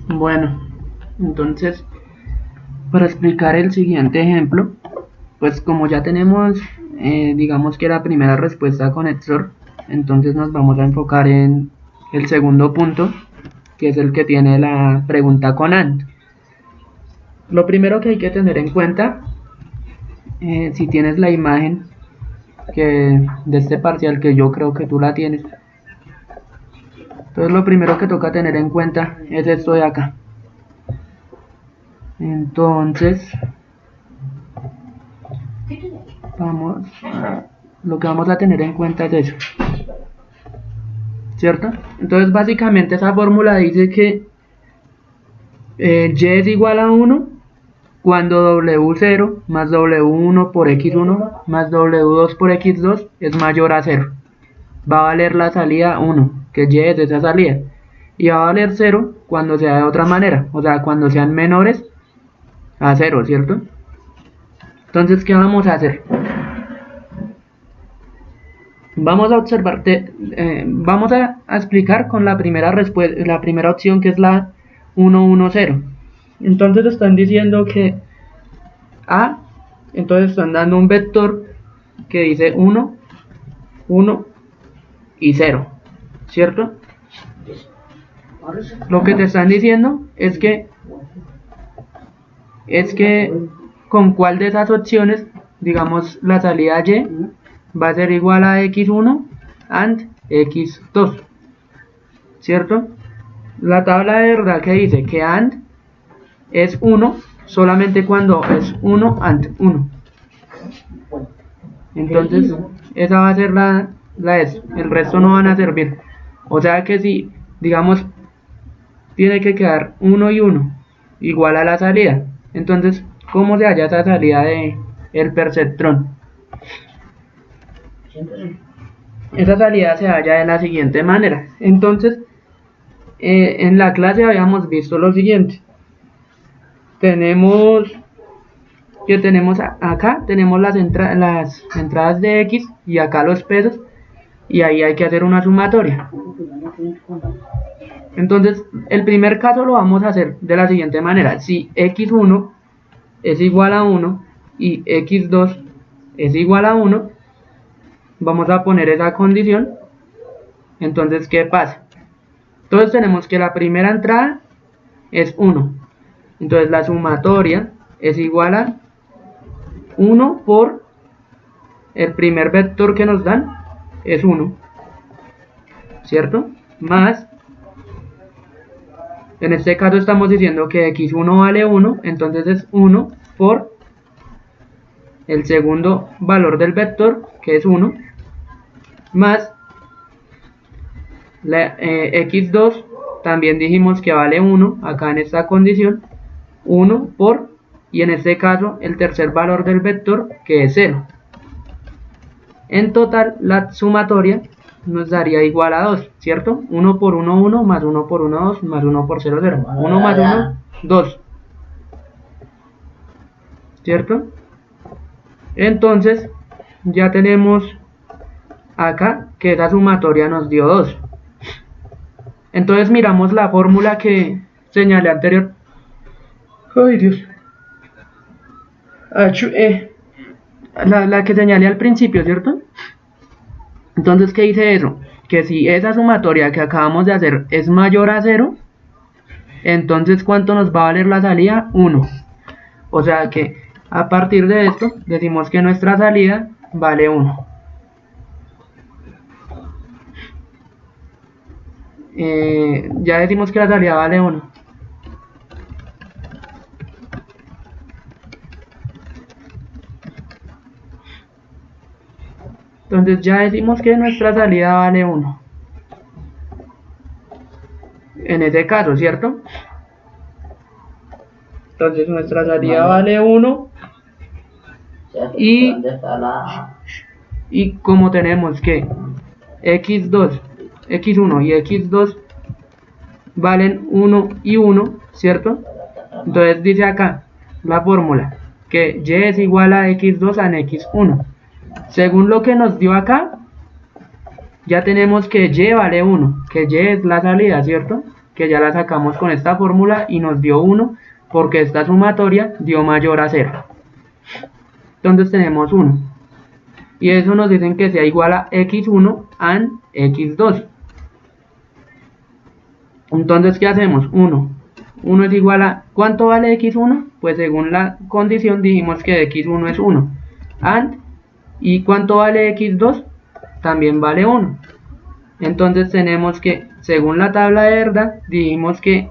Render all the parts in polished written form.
Bueno, entonces, para explicar el siguiente ejemplo, pues como ya tenemos, digamos que la primera respuesta con XOR, entonces nos vamos a enfocar en el segundo punto, que es el que tiene la pregunta con AND. Lo primero que hay que tener en cuenta, si tienes la imagen de este parcial, que yo creo que tú la tienes, entonces lo primero que toca tener en cuenta es esto de acá. Entonces, lo que vamos a tener en cuenta es eso, ¿cierto? Entonces básicamente esa fórmula dice que y es igual a 1 cuando W0 más W1 por X1 más W2 por X2 es mayor a 0. Va a valer la salida 1, que Y es esa salida, y va a valer 0 cuando sea de otra manera, o sea, cuando sean menores a 0, ¿cierto? Entonces, ¿qué vamos a hacer? Vamos a observar, vamos a explicar con la primera opción, que es la 1, 1, 0. Entonces están diciendo que A, entonces están dando un vector que dice 1, 1 y 0, ¿cierto? Lo que te están diciendo es que con cuál de esas opciones, digamos, la salida Y va a ser igual a X1 and X2, ¿cierto? La tabla de verdad que dice que AND es 1 solamente cuando es 1 and 1. Entonces, esa va a ser la S. El resto no van a servir. O sea que si, digamos, tiene que quedar 1 y 1 igual a la salida. Entonces, ¿cómo se halla esa salida de el perceptrón? Esa salida se halla de la siguiente manera. Entonces, en la clase habíamos visto lo siguiente. Tenemos acá, tenemos las entradas de X y acá los pesos, y ahí hay que hacer una sumatoria. Entonces, el primer caso lo vamos a hacer de la siguiente manera. Si X1 es igual a 1 y X2 es igual a 1, vamos a poner esa condición. Entonces, ¿qué pasa? Entonces tenemos que la primera entrada es 1. Entonces la sumatoria es igual a 1 por el primer vector que nos dan, es 1, ¿cierto? Más, en este caso estamos diciendo que X1 vale 1, entonces es 1 por el segundo valor del vector, que es 1, más la X2, también dijimos que vale 1, acá en esta condición, 1 por, y en este caso, el tercer valor del vector, que es 0. En total, la sumatoria nos daría igual a 2, ¿cierto? 1 por 1, 1, más 1 por 1, 2, más 1 por 0, 0. 1 más 1, 2. ¿Cierto? Entonces, ya tenemos acá que esa sumatoria nos dio 2. Entonces miramos la fórmula que señalé anterior. ¡Ay, Dios! La que señalé al principio, ¿cierto? Entonces, ¿qué dice eso? Que si esa sumatoria que acabamos de hacer es mayor a 0, entonces ¿cuánto nos va a valer la salida? 1. O sea que a partir de esto decimos que nuestra salida vale 1. Ya decimos que la salida vale 1. Entonces ya decimos que nuestra salida vale 1. En ese caso, ¿cierto? Entonces nuestra salida vale 1. Y como tenemos que X1 y X2 valen 1 y 1, ¿cierto? Entonces dice acá la fórmula que Y es igual a X2 en X1. Según lo que nos dio acá, ya tenemos que Y vale 1, que Y es la salida, ¿cierto? que ya la sacamos con esta fórmula y nos dio 1, porque esta sumatoria dio mayor a 0. Entonces tenemos 1. Y eso nos dicen que sea igual a x1 and x2. Entonces, ¿qué hacemos? 1 es igual a... ¿Cuánto vale x1? Pues según la condición dijimos que x1 es 1. And, ¿y cuánto vale x2? También vale 1. Entonces tenemos que, según la tabla de Erda, dijimos que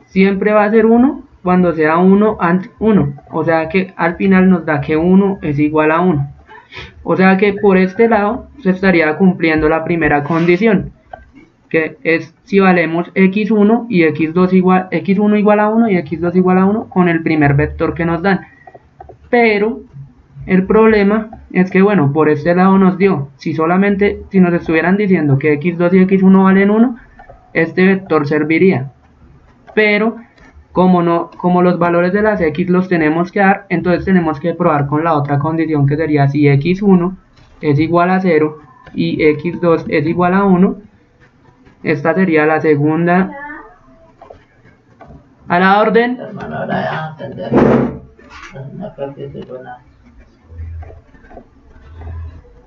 siempre va a ser 1 cuando sea 1 and 1. O sea que al final nos da que 1 es igual a 1. O sea que por este lado se estaría cumpliendo la primera condición, que es si valemos x1 y x2 igual, x1 igual a 1 y x2 igual a 1 con el primer vector que nos dan. Pero el problema es que, bueno, por este lado nos dio, si nos estuvieran diciendo que x2 y x1 valen 1, este vector serviría. Pero como los valores de las x los tenemos que dar, entonces tenemos que probar con la otra condición, que sería si x1 es igual a 0 y x2 es igual a 1. Esta sería la segunda. A la orden.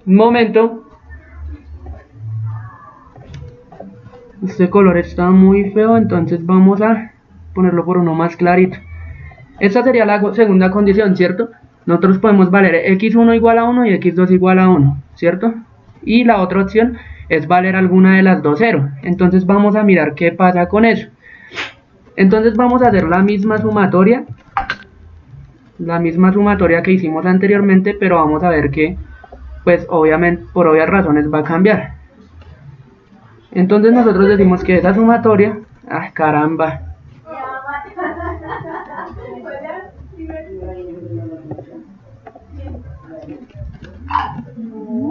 Un momento. Este color está muy feo, entonces vamos a ponerlo por uno más clarito. Esta sería la segunda condición, ¿cierto? Nosotros podemos valer x1 igual a 1 y x2 igual a 1, ¿cierto? Y la otra opción es valer alguna de las dos 0. Entonces vamos a mirar qué pasa con eso. Entonces vamos a hacer la misma sumatoria que hicimos anteriormente, pero vamos a ver que, pues obviamente, por obvias razones va a cambiar. Entonces nosotros decimos que esa sumatoria, ¡ah, caramba!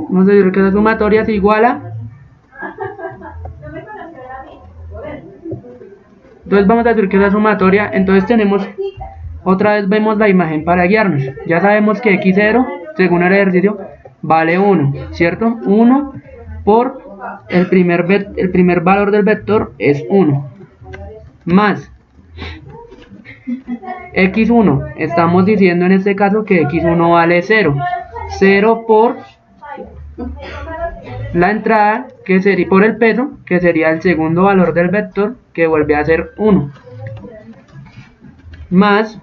Vamos a decir que esa sumatoria se iguala. Entonces vamos a decir que esa sumatoria, entonces tenemos, otra vez vemos la imagen para guiarnos. Ya sabemos que x0, según el ejercicio, vale 1, ¿cierto? 1 por el primer valor del vector es 1, más x1, estamos diciendo en este caso que x1 vale 0, 0 por la entrada, que sería por el peso, que sería el segundo valor del vector, que vuelve a ser 1, más,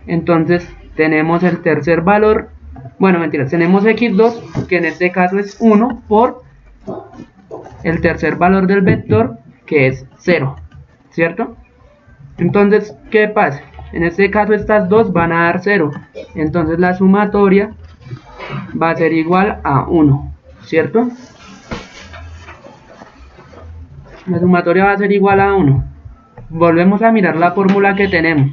entonces tenemos el tercer valor, bueno, mentiras, tenemos x2, que en este caso es 1 por el tercer valor del vector, que es 0, ¿cierto? Entonces, ¿qué pasa? En este caso estas dos van a dar 0, entonces la sumatoria va a ser igual a 1, ¿cierto? La sumatoria va a ser igual a 1. Volvemos a mirar la fórmula que tenemos.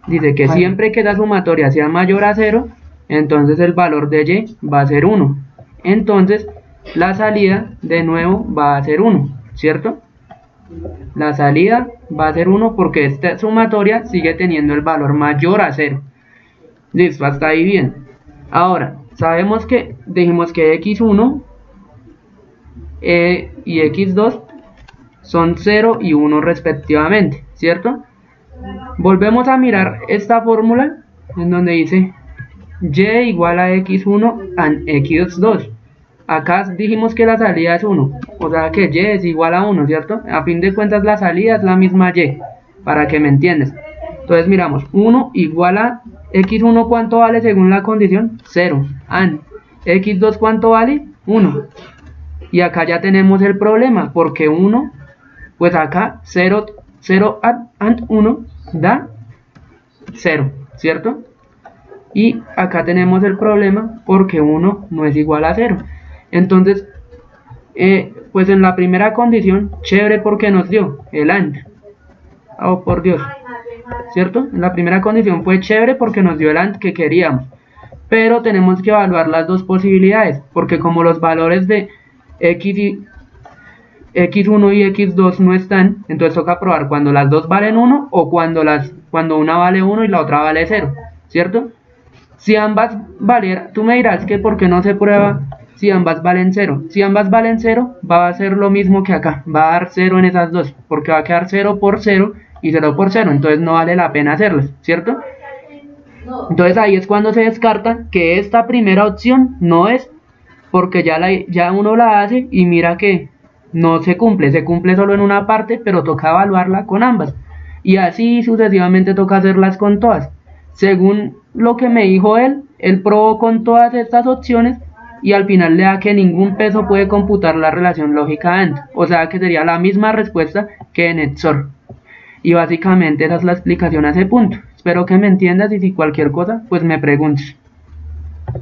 Dice que siempre que la sumatoria sea mayor a 0, entonces el valor de y va a ser 1. Entonces, la salida de nuevo va a ser 1, ¿cierto? La salida va a ser 1 porque esta sumatoria sigue teniendo el valor mayor a 0. Listo, hasta ahí bien. Ahora, sabemos que dijimos que x1 y x2 son 0 y 1 respectivamente, ¿cierto? Volvemos a mirar esta fórmula en donde dice y igual a x1 and x2. Acá dijimos que la salida es 1, o sea que y es igual a 1, ¿cierto? A fin de cuentas la salida es la misma y, para que me entiendas. Entonces miramos, 1 igual a x1, ¿cuánto vale según la condición? 0. And x2, ¿cuánto vale? 1. Y acá ya tenemos el problema, porque 1, pues acá 0 and 1 da 0, ¿cierto? Y acá tenemos el problema porque 1 no es igual a 0. Entonces, pues en la primera condición, chévere porque nos dio el AND. Oh, por Dios. ¿Cierto? En la primera condición fue chévere porque nos dio el AND que queríamos. Pero tenemos que evaluar las dos posibilidades, porque como los valores de x1 y x2 no están, entonces toca probar cuando las dos valen 1 o cuando una vale 1 y la otra vale 0, ¿cierto? Si ambas valieran, tú me dirás que por qué no se prueba si ambas valen 0. Si ambas valen 0, va a ser lo mismo que acá, va a dar 0 en esas dos, porque va a quedar 0 por 0 y 0 por 0, entonces no vale la pena hacerlas, ¿cierto? Entonces ahí es cuando se descarta que esta primera opción no es, porque ya uno la hace y mira que no se cumple solo en una parte, pero toca evaluarla con ambas. Y así sucesivamente toca hacerlas con todas. Según lo que me dijo él probó con todas estas opciones y al final le da que ningún peso puede computar la relación lógica AND, o sea que sería la misma respuesta que en XOR. Y básicamente esa es la explicación a ese punto. Espero que me entiendas y si cualquier cosa, pues me preguntes.